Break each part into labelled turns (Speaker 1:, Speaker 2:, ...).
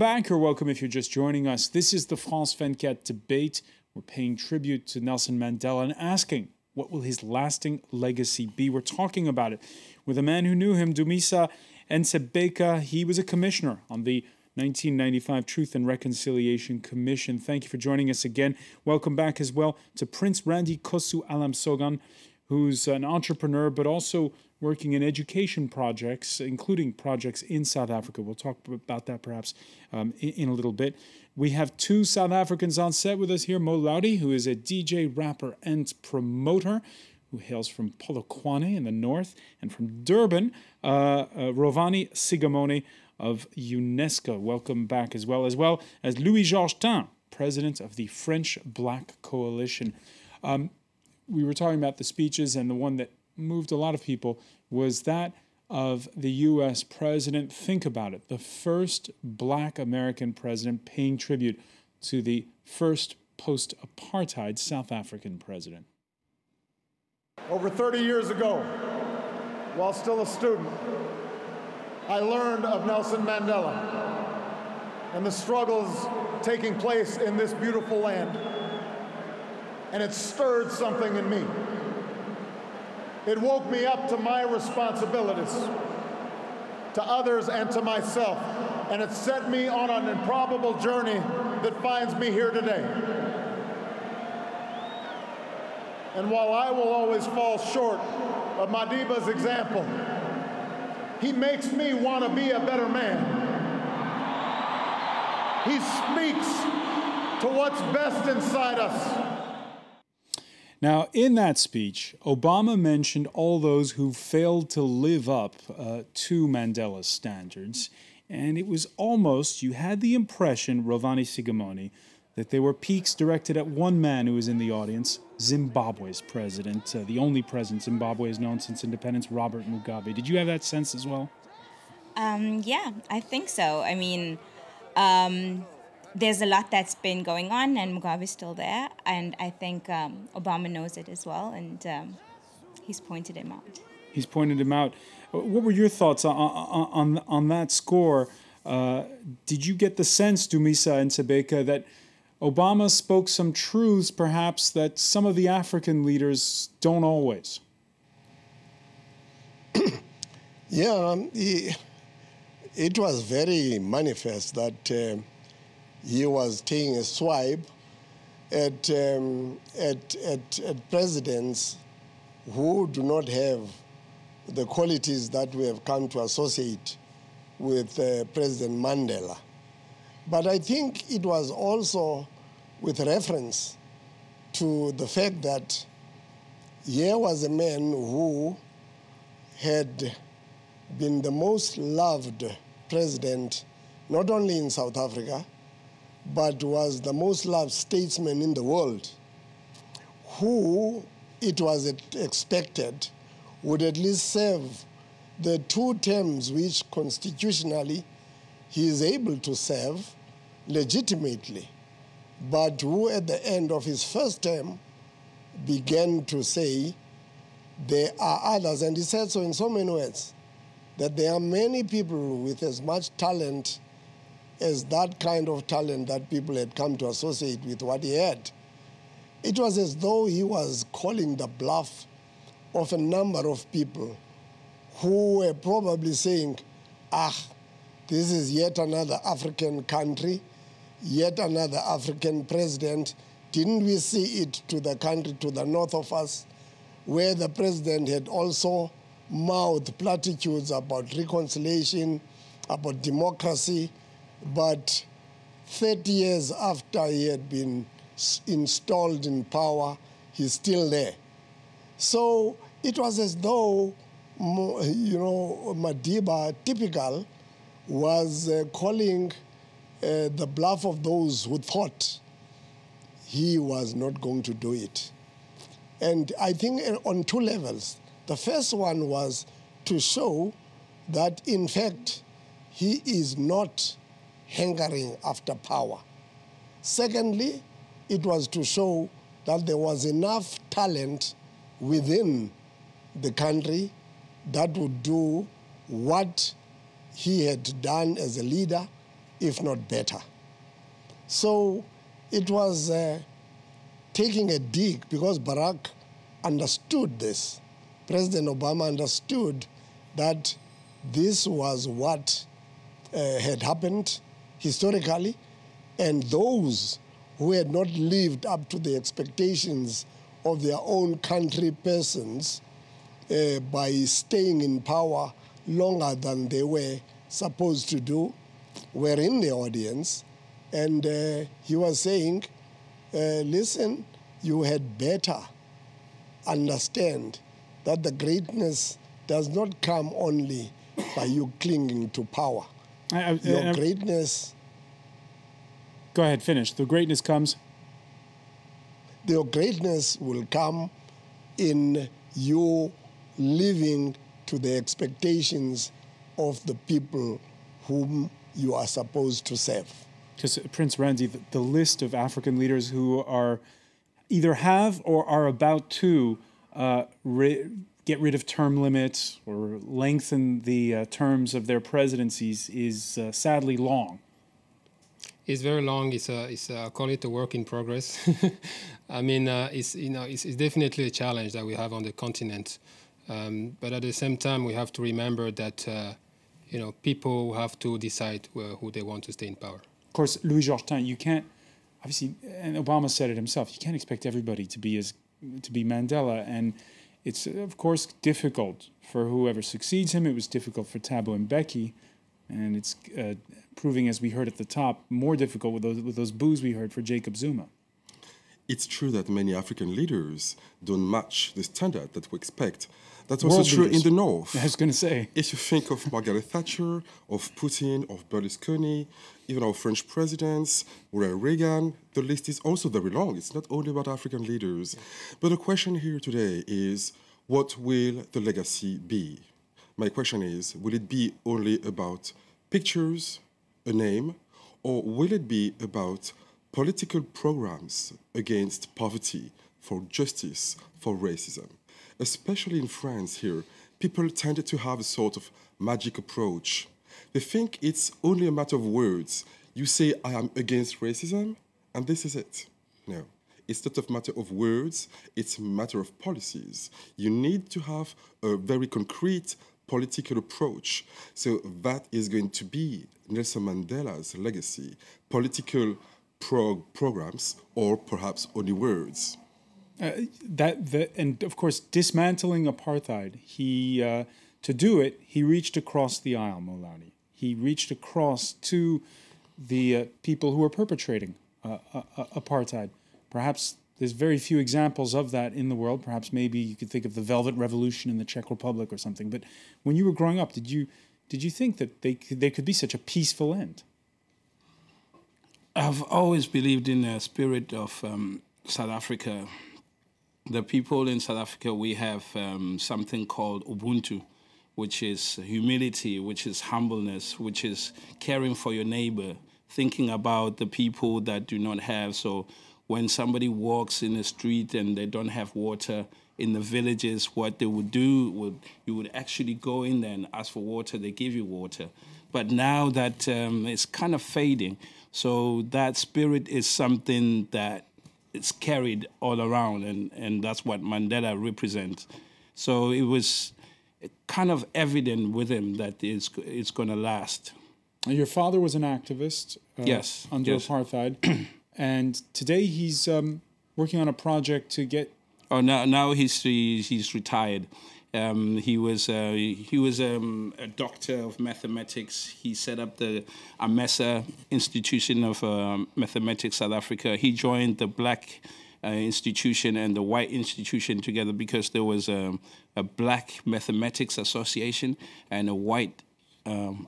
Speaker 1: back, or welcome if you're just joining us. This is the France 24 debate. We're paying tribute to Nelson Mandela and asking, what will his lasting legacy be? We're talking about it with a man who knew him, Dumisa NTSEBEZA. He was a commissioner on the 1995 Truth and Reconciliation Commission. Thank you for joining us again. Welcome back as well to Prince Randy Koussou Alam-Sogan, who's an entrepreneur, but also working in education projects, including projects in South Africa. We'll talk about that perhaps in a little bit. We have two South Africans on set with us here. LAUDI, who is a DJ, rapper, and promoter, who hails from Polokwane in the north, and from Durban, Rovani SIGAMONEY of UNESCO. Welcome back as well as Louis-Georges Tin, president of the French Black Coalition. We were talking about the speeches, and the one that moved a lot of people was that of the U.S. president. Think about it. The first black American president paying tribute to the first post-apartheid South African president.
Speaker 2: Over 30 years ago, while still a student, I learned of Nelson Mandela and the struggles taking place in this beautiful land. And it stirred something in me. It woke me up to my responsibilities, to others and to myself, and it set me on an improbable journey that finds me here today. And while I will always fall short of Madiba's example, he makes me want to be a better man. He speaks to what's best inside us.
Speaker 1: Now, in that speech, Obama mentioned all those who failed to live up to Mandela's standards. And it was almost, you had the impression, Rovani SIGAMONEY, that they were peaks directed at one man who was in the audience, Zimbabwe's president, the only president Zimbabwe has known since independence, Robert Mugabe. Did you have that sense as well?
Speaker 3: Yeah, I think so. I mean, there's a lot that's been going on, and Mugabe's still there, and I think Obama knows it as well, and he's pointed him out.
Speaker 1: He's pointed him out. What were your thoughts on that score? Did you get the sense, Dumisa NTSEBEZA, that Obama spoke some truths, perhaps, that some of the African leaders don't always?
Speaker 4: Yeah, it was very manifest that he was taking a swipe at presidents who do not have the qualities that we have come to associate with President Mandela. But I think it was also with reference to the fact that here was a man who had been the most loved president, not only in South Africa, but was the most loved statesman in the world, who it was expected would at least serve the 2 terms which constitutionally he is able to serve legitimately, but who at the end of his first term began to say there are others, and he said so in so many words, that there are many people with as much talent as that kind of talent that people had come to associate with what he had. It was as though he was calling the bluff of a number of people who were probably saying, this is yet another African country, yet another African president. Didn't we see it to the country to the north of us, where the president had also mouthed platitudes about reconciliation, about democracy, but 30 years after he had been installed in power, he's still there. So it was as though, Madiba, typical, was calling the bluff of those who thought he was not going to do it. And I think on 2 levels. The first one was to show that, in fact, he is not hankering after power. Secondly, it was to show that there was enough talent within the country that would do what he had done as a leader if not better. So it was taking a dig because Barack understood this. President Obama understood that this was what had happened historically, and those who had not lived up to the expectations of their own country persons by staying in power longer than they were supposed to do were in the audience. And he was saying, listen, you had better understand that the greatness does not come only by you clinging to power. Your greatness...
Speaker 1: Go ahead, finish. The greatness comes?
Speaker 4: Your greatness will come in you living to the expectations of the people whom you are supposed to serve.
Speaker 1: Because Prince Randy, the list of African leaders who are either have or are about to get rid of term limits or lengthen the terms of their presidencies is sadly long.
Speaker 5: It's very long. It's I call it a work in progress. I mean, it's definitely a challenge that we have on the continent. But at the same time, we have to remember that people have to decide who they want to stay in power.
Speaker 1: Of course, Louis Georgetin, you can't obviously, and Obama said it himself. You can't expect everybody to be Mandela, and it's of course difficult for whoever succeeds him. It was difficult for Thabo Mbeki, and it's proving, as we heard at the top, more difficult with those boos we heard for Jacob Zuma.
Speaker 6: It's true that many African leaders don't match the standard that we expect. That's also true in the North.
Speaker 1: I was going to say.
Speaker 6: If you think of Margaret Thatcher, of Putin, of Berlusconi, even our French presidents, Ronald Reagan, the list is also very long. It's not only about African leaders. But the question here today is, what will the legacy be? My question is, will it be only about pictures, a name, or will it be about political programs against poverty, for justice, for racism? Especially in France here, people tended to have a sort of magic approach. They think it's only a matter of words. You say, I am against racism, and this is it. No, it's not a matter of words, it's a matter of policies. You need to have a very concrete political approach. So that is going to be Nelson Mandela's legacy, political programs, or perhaps only words.
Speaker 1: And of course, dismantling apartheid, to do it, he reached across the aisle, Molani. He reached across to the people who were perpetrating apartheid. Perhaps there's very few examples of that in the world. Perhaps maybe you could think of the Velvet Revolution in the Czech Republic or something. But when you were growing up, did you think that there could be such a peaceful end?
Speaker 7: I've always believed in the spirit of South Africa. The people in South Africa, we have something called Ubuntu, which is humility, which is humbleness, which is caring for your neighbor, thinking about the people that do not have. So when somebody walks in the street and they don't have water in the villages, what they would do, you would actually go in there and ask for water. They give you water. But now that it's kind of fading. So that spirit is something that it's carried all around, and that's what Mandela represents. So it was kind of evident with him that it's going to last.
Speaker 1: Your father was an activist
Speaker 7: yes,
Speaker 1: under apartheid, and today he's working on a project to get...
Speaker 7: Oh, now he's retired. He was a doctor of mathematics. He set up the AMESA Institution of Mathematics South Africa. He joined the black institution and the white institution together because there was a black mathematics association and a white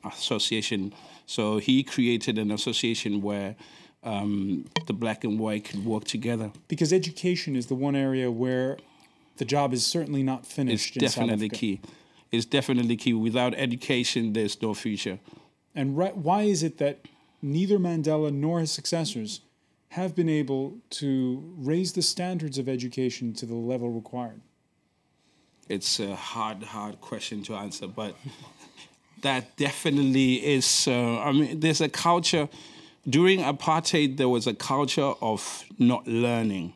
Speaker 7: association. So he created an association where the black and white could work together.
Speaker 1: Because education is the one area where the job is certainly not finished.
Speaker 7: It's definitely key. It's definitely key. Without education, there's no future.
Speaker 1: And why is it that neither Mandela nor his successors have been able to raise the standards of education to the level required?
Speaker 7: It's a hard question to answer, but that definitely is, I mean, there's a culture, during apartheid, there was a culture of not learning.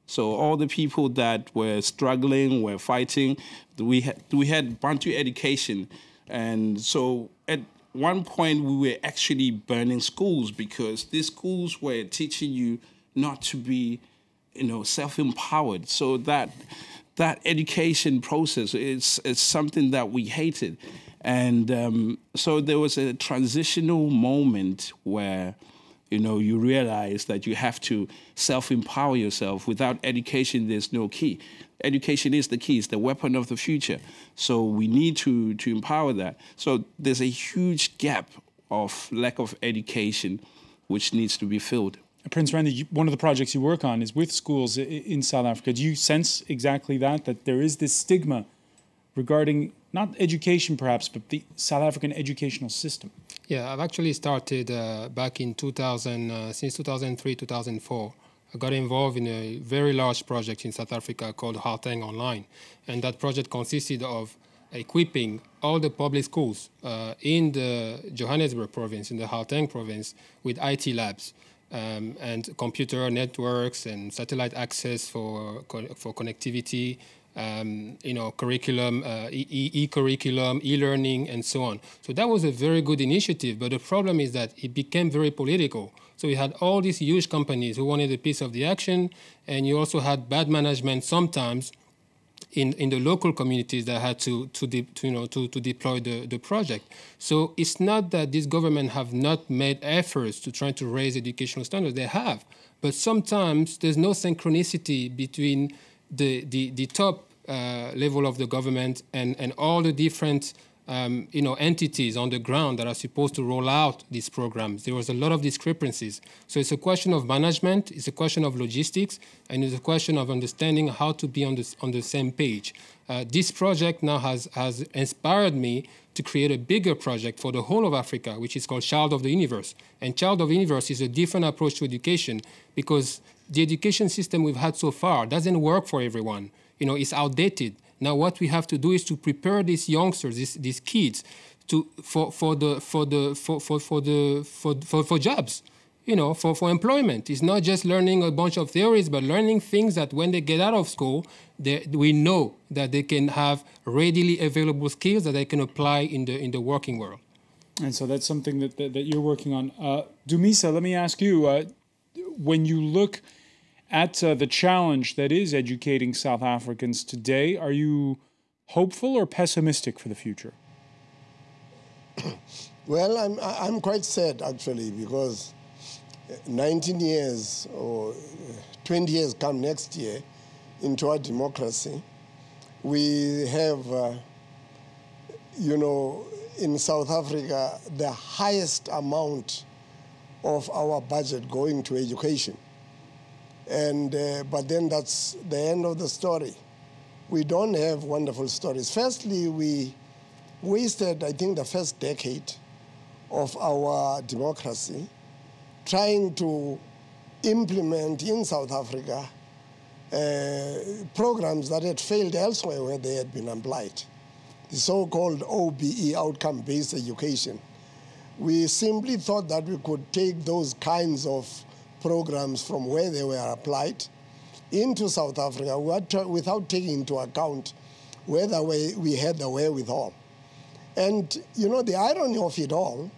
Speaker 7: So all the people that were struggling, were fighting, we had Bantu education. And so at one point we were actually burning schools because these schools were teaching you not to be, self-empowered. So that education process is something that we hated. And so there was a transitional moment where, you realize that you have to self-empower yourself. Without education, there's no key. Education is the key. It's the weapon of the future. So we need to empower that. So there's a huge gap of lack of education which needs to be filled.
Speaker 1: Prince Randy, one of the projects you work on is with schools in South Africa. Do you sense exactly that there is this stigma regarding not education perhaps, but the South African educational system?
Speaker 5: Yeah, I've actually started back in 2000, since 2003, 2004. I got involved in a very large project in South Africa called Gauteng Online. And that project consisted of equipping all the public schools in the Johannesburg province, in the Gauteng province, with IT labs. And computer networks and satellite access for connectivity, curriculum, e-curriculum, e-learning, and so on. So that was a very good initiative, but the problem is that it became very political. So you had all these huge companies who wanted a piece of the action, and you also had bad management sometimes in the local communities that had to deploy the project. So it's not that this government have not made efforts to try to raise educational standards. They have, but sometimes there's no synchronicity between the top level of the government and all the different entities on the ground that are supposed to roll out these programs. There was a lot of discrepancies. So it's a question of management, it's a question of logistics, and it's a question of understanding how to be on the same page. This project now has inspired me to create a bigger project for the whole of Africa, which is called Child of the Universe. And Child of the Universe is a different approach to education because the education system we've had so far doesn't work for everyone. It's outdated. Now what we have to do is to prepare these youngsters, these kids, for jobs, for employment. It's not just learning a bunch of theories, but learning things that when they get out of school, we know that they can have readily available skills that they can apply in the working world.
Speaker 1: And so that's something that you're working on. Dumisa, let me ask you, when you look at the challenge that is educating South Africans today, are you hopeful or pessimistic for the future?
Speaker 4: Well, I'm quite sad, actually, because 19 years or 20 years come next year into our democracy. We have, in South Africa, the highest amount of our budget going to education. And but then that's the end of the story. We don't have wonderful stories. Firstly, we wasted, I think, the first decade of our democracy trying to implement in South Africa programs that had failed elsewhere where they had been applied. The so-called OBE, outcome-based education. We simply thought that we could take those kinds of programs from where they were applied into South Africa without taking into account whether we had the wherewithal. And, the irony of it all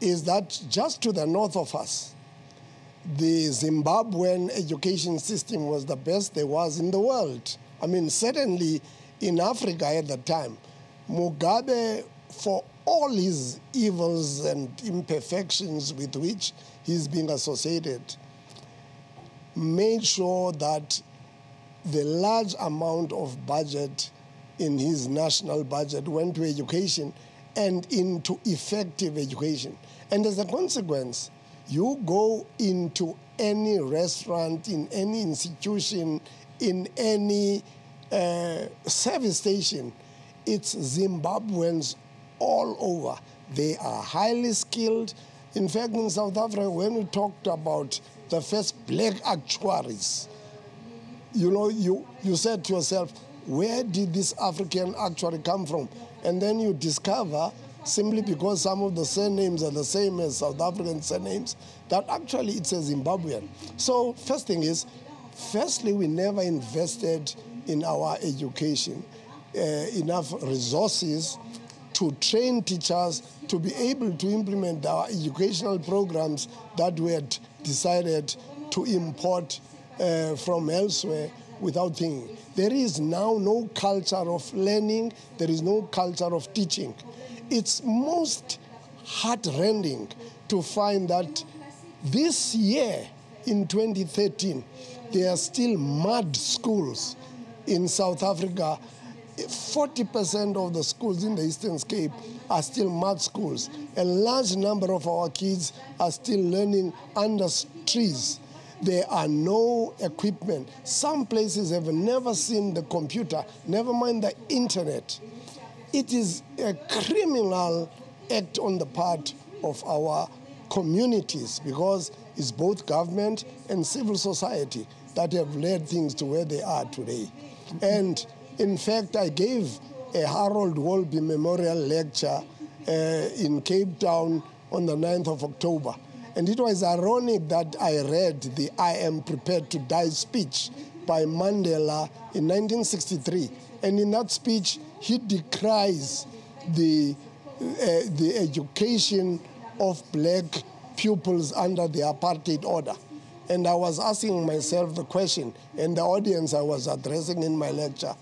Speaker 4: is that just to the north of us, the Zimbabwean education system was the best there was in the world. I mean, certainly in Africa at the time, Mugabe, for all his evils and imperfections with which he's being associated, made sure that the large amount of budget in his national budget went to education and into effective education. And as a consequence, you go into any restaurant, in any institution, in any service station, it's Zimbabweans all over. They are highly skilled. In fact, in South Africa, when we talked about the first black actuaries, you said to yourself, where did this African actuary come from? And then you discover simply because some of the surnames are the same as South African surnames, that actually it's a Zimbabwean. So first thing is, firstly, we never invested in our education, enough resources to train teachers to be able to implement our educational programs that we had decided to import from elsewhere without thinking. There is now no culture of learning, there is no culture of teaching. It's most heart-rending to find that this year, in 2013, there are still mud schools in South Africa. 40% of the schools in the Eastern Cape are still mud schools. A large number of our kids are still learning under trees. There are no equipment. Some places have never seen the computer, never mind the internet. It is a criminal act on the part of our communities because it's both government and civil society that have led things to where they are today. And in fact, I gave a Harold Wolby Memorial Lecture in Cape Town on the 9th of October. And it was ironic that I read the I Am Prepared to Die speech by Mandela in 1963. And in that speech, he decries the education of black pupils under the apartheid order. And I was asking myself the question, and the audience I was addressing in my lecture,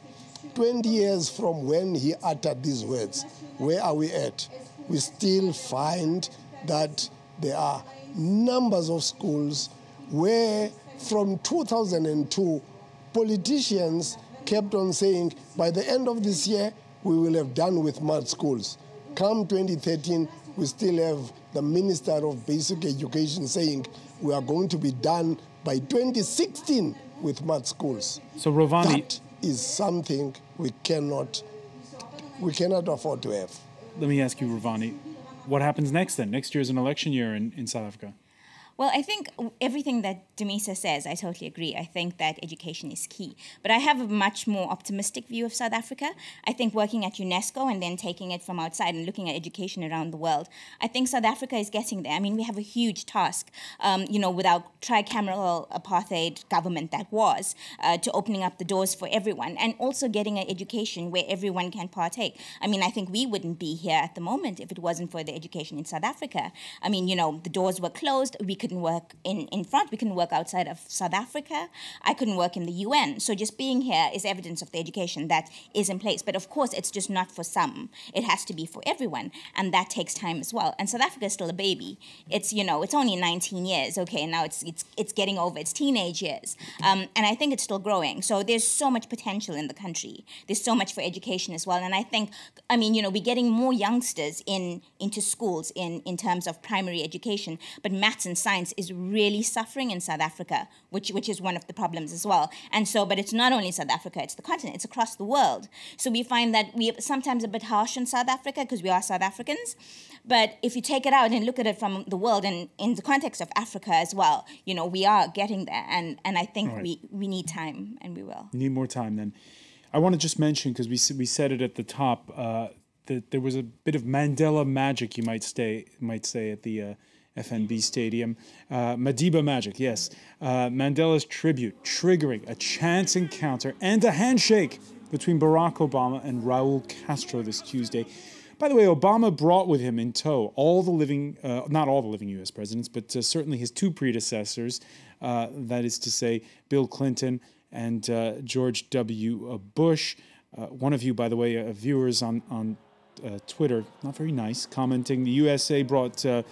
Speaker 4: 20 years from when he uttered these words, where are we at? We still find that there are numbers of schools where from 2002, politicians kept on saying, by the end of this year, we will have done with mud schools. Come 2013, we still have the Minister of Basic Education saying we are going to be done by 2016 with mud schools.
Speaker 1: So Rovani,
Speaker 4: that is something we cannot afford to have.
Speaker 1: Let me ask you, Rovani, what happens next then? Next year is an election year in South Africa.
Speaker 3: Well, I think everything that Dumisa says, I totally agree. I think that education is key. But I have a much more optimistic view of South Africa. I think working at UNESCO and then taking it from outside and looking at education around the world, I think South Africa is getting there. I mean, we have a huge task, with our tricameral apartheid government that was, to opening up the doors for everyone and also getting an education where everyone can partake. I mean, I think we wouldn't be here at the moment if it wasn't for the education in South Africa. I mean, the doors were closed. We couldn't work in front. We couldn't work outside of South Africa. I couldn't work in the UN. So just being here is evidence of the education that is in place. But of course, it's just not for some. It has to be for everyone. And that takes time as well. And South Africa is still a baby. It's, it's only 19 years. Okay, now it's getting over its teenage years. And I think it's still growing. So there's so much potential in the country. There's so much for education as well. And I think, we're getting more youngsters into schools in terms of primary education. But maths and science is really suffering in South Africa, which is one of the problems as well. And so, but it's not only South Africa, it's the continent, it's across the world. So we find that we are sometimes a bit harsh on South Africa because we are South Africans. But if you take it out and look at it from the world and in the context of Africa as well, we are getting there. And I think we need time, and we will.
Speaker 1: We need more time then. I want to just mention, because we said it at the top, that there was a bit of Mandela magic, you might say, at the FNB Stadium. Madiba magic, yes. Mandela's tribute triggering a chance encounter and a handshake between Barack Obama and Raul Castro this Tuesday. By the way, Obama brought with him in tow all the living, not all the living U.S. presidents, but certainly his two predecessors, that is to say, Bill Clinton and George W. Bush. One of you, by the way, viewers on Twitter, not very nice, commenting the USA brought two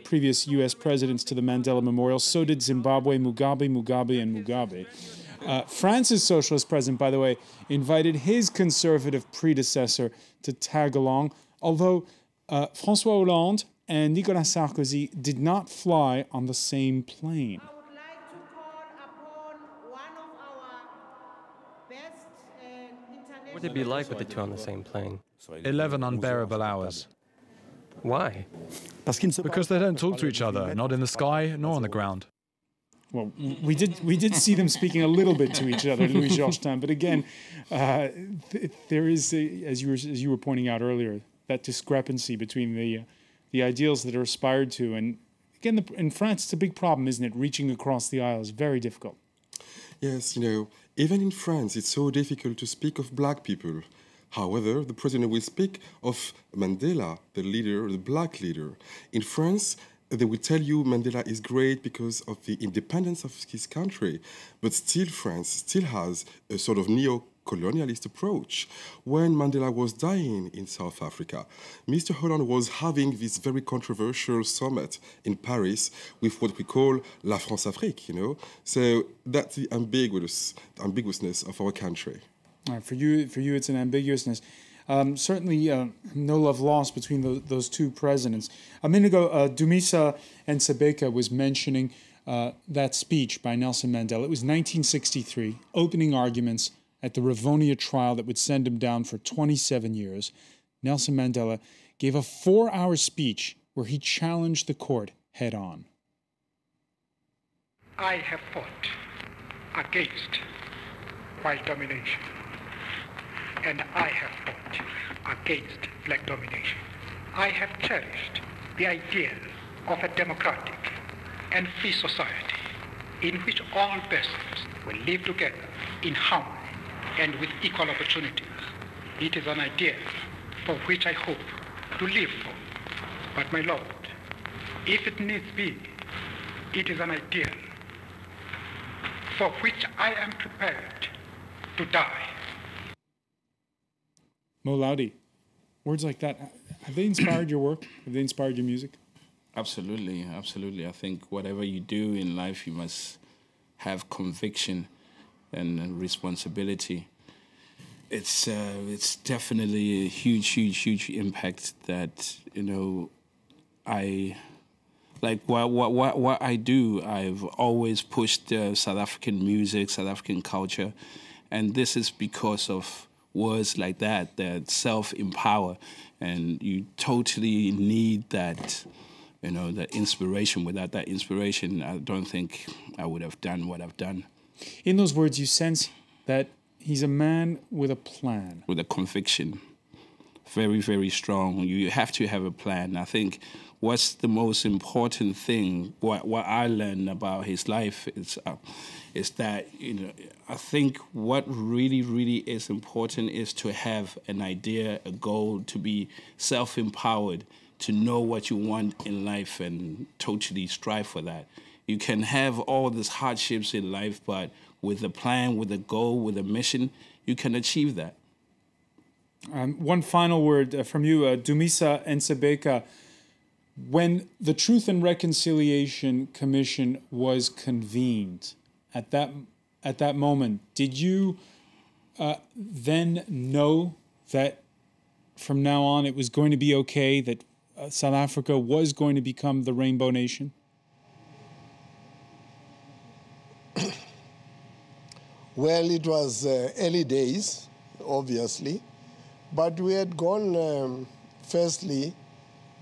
Speaker 1: previous U.S. presidents to the Mandela Memorial. So did Zimbabwe, Mugabe, and Mugabe. France's socialist president, by the way, invited his conservative predecessor to tag along, although François Hollande and Nicolas Sarkozy did not fly on the same plane.
Speaker 8: I would like to call upon one of our best international...
Speaker 9: What would it be like with the two on the same plane?
Speaker 10: 11 unbearable hours.
Speaker 9: Why?
Speaker 10: Because they don't talk to each other, not in the sky nor on the ground.
Speaker 1: Well, we did see them speaking a little bit to each other, Louis Georgetown, but again, there is, as you were pointing out earlier, that discrepancy between the ideals that are aspired to. And again, in France, it's a big problem, isn't it? Reaching across the aisle is very difficult.
Speaker 6: Yes, even in France, it's so difficult to speak of black people. However, the president will speak of Mandela, the leader, the black leader. In France, they will tell you Mandela is great because of the independence of his country, but still France still has a sort of neo-colonialist approach. When Mandela was dying in South Africa, Mr. Holland was having this very controversial summit in Paris with what we call La France-Afrique, So that's the ambiguousness of our country.
Speaker 1: For you, it's an ambiguousness. Certainly, no love lost between those two presidents. A minute ago, Dumisa NTSEBEZA was mentioning that speech by Nelson Mandela. It was 1963, opening arguments at the Rovani trial that would send him down for 27 years. Nelson Mandela gave a 4-hour speech where he challenged the court head on.
Speaker 11: I have fought against white domination, and I have fought against black domination. I have cherished the idea of a democratic and free society in which all persons will live together in harmony and with equal opportunities. It is an idea for which I hope to live for. But my Lord, if it needs be, it is an ideal for which I am prepared to die.
Speaker 1: LAUDI, words like that, have they inspired your work? Have they inspired your music?
Speaker 7: Absolutely, absolutely. I think whatever you do in life, you must have conviction and responsibility. It's definitely a huge impact that, I like what I do. I've always pushed South African music, South African culture, and this is because of words like that self-empower, and you totally need that, that inspiration. Without that inspiration, I don't think I would have done what I've done.
Speaker 1: In those words, you sense that he's a man with a plan.
Speaker 7: With a conviction. Very, very strong. You have to have a plan. I think what's the most important thing, what I learned about his life is that, I think what really is important is to have an idea, a goal, to be self-empowered, to know what you want in life and totally strive for that. You can have all these hardships in life, but with a plan, with a goal, with a mission, you can achieve that.
Speaker 1: One final word from you, Dumisa NTSEBEZA. When the Truth and Reconciliation Commission was convened, at that moment, did you then know that from now on it was going to be okay, that South Africa was going to become the Rainbow Nation?
Speaker 4: Well, it was early days, obviously, but we had gone, firstly,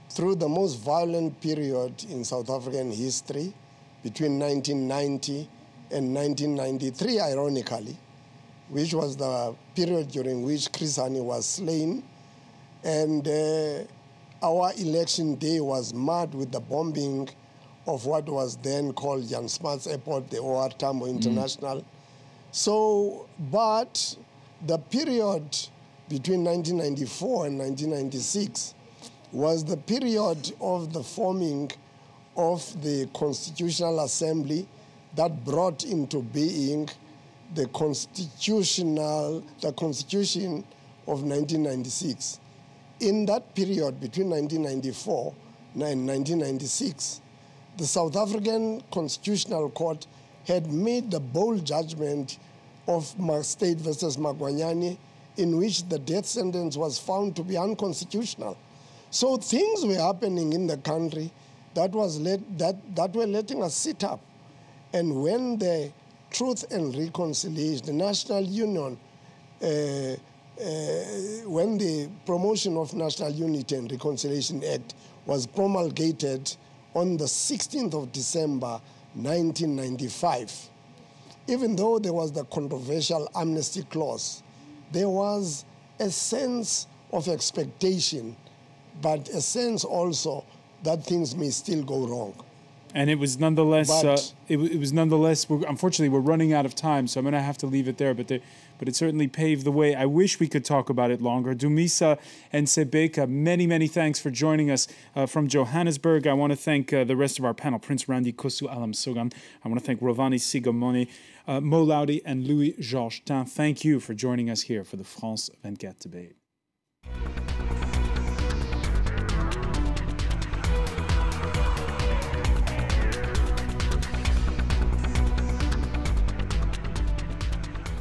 Speaker 4: through the most violent period in South African history between 1990 and 1993, ironically, which was the period during which Chris Hani was slain. And our election day was marred with the bombing of what was then called Jan Smuts Airport, the OR Tambo International. So, but the period between 1994 and 1996 was the period of the forming of the Constitutional Assembly that brought into being the Constitution of 1996. In that period between 1994 and 1996, the South African Constitutional Court had made the bold judgment of State versus Magwanyani, in which the death sentence was found to be unconstitutional. So things were happening in the country that were letting us sit up. And when the Truth and Reconciliation, the National Union, when the Promotion of National Unity and Reconciliation Act was promulgated on the 16th of December, 1995, even though there was the controversial amnesty clause, there was a sense of expectation but a sense also that things may still go wrong.
Speaker 1: And it was nonetheless, unfortunately, we're running out of time, so I'm going to have to leave it there. But it certainly paved the way. I wish we could talk about it longer. Dumisa and NTSEBEZA, many, many thanks for joining us from Johannesburg. I want to thank the rest of our panel, Prince Randy, Koussou, Alam-Sogan. I want to thank Rovani, SIGAMONEY, LAUDI, and Louis-Georges Tin. Thank you for joining us here for the France 24 debate.